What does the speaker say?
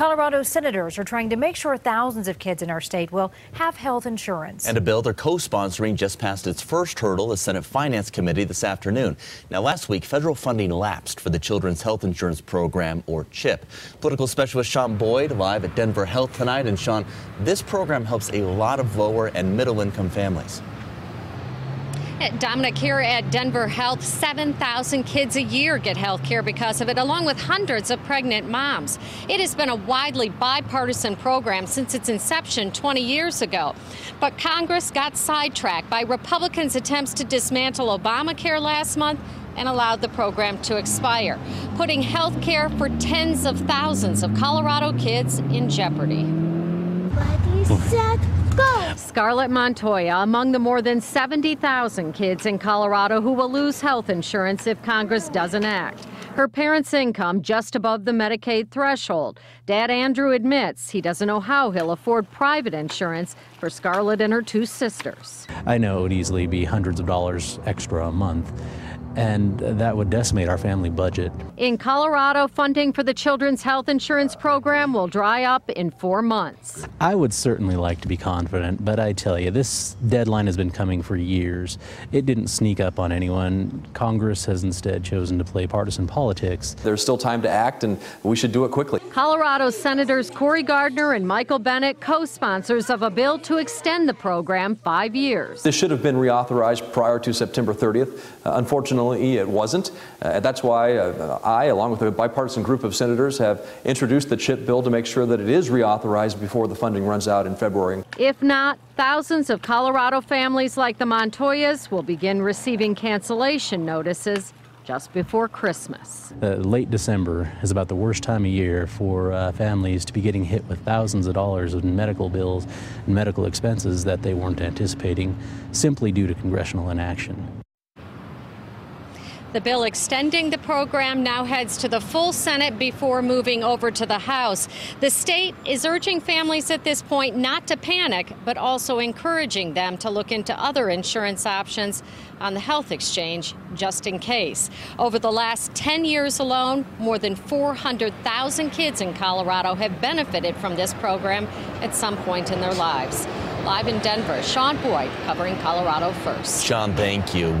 Colorado senators are trying to make sure thousands of kids in our state will have health insurance. And a bill they're co-sponsoring just passed its first hurdle, the Senate Finance Committee, this afternoon. Now, last week, federal funding lapsed for the Children's Health Insurance Program, or CHIP. Political specialist Sean Boyd live at Denver Health tonight. And Sean, this program helps a lot of lower and middle income families. Dominic, here at Denver Health, 7,000 kids a year get health care because of it, along with hundreds of pregnant moms. It has been a widely bipartisan program since its inception 20 years ago. But Congress got sidetracked by Republicans' attempts to dismantle Obamacare last month and allowed the program to expire, putting health care for tens of thousands of Colorado kids in jeopardy. Ready, set, go! Scarlett Montoya among the more than 70,000 kids in Colorado who will lose health insurance if Congress doesn't act. Her parents' income just above the Medicaid threshold. Dad Andrew admits he doesn't know how he'll afford private insurance for Scarlett and her two sisters. I know it would easily be hundreds of dollars extra a month, and that would decimate our family budget. In Colorado, funding for the Children's Health Insurance Program will dry up in 4 months. I would certainly like to be confident, but I tell you, this deadline has been coming for years. It didn't sneak up on anyone. Congress has instead chosen to play partisan politics. There's still time to act, and we should do it quickly. Colorado Senators Cory Gardner and Michael Bennet, co-sponsors of a bill to extend the program 5 years. This should have been reauthorized prior to September 30th. Unfortunately, it wasn't. That's why I, along with a bipartisan group of senators, have introduced the CHIP bill to make sure that it is reauthorized before the funding runs out in February. If not, thousands of Colorado families like the Montoyas will begin receiving cancellation notices just before Christmas. Late December is about the worst time of year for families to be getting hit with thousands of dollars in medical bills and medical expenses that they weren't anticipating simply due to congressional inaction. The bill extending the program now heads to the full Senate before moving over to the House. The state is urging families at this point not to panic, but also encouraging them to look into other insurance options on the health exchange just in case. Over the last 10 years alone, more than 400,000 kids in Colorado have benefited from this program at some point in their lives. Live in Denver, Sean Boyd covering Colorado First. Sean, thank you.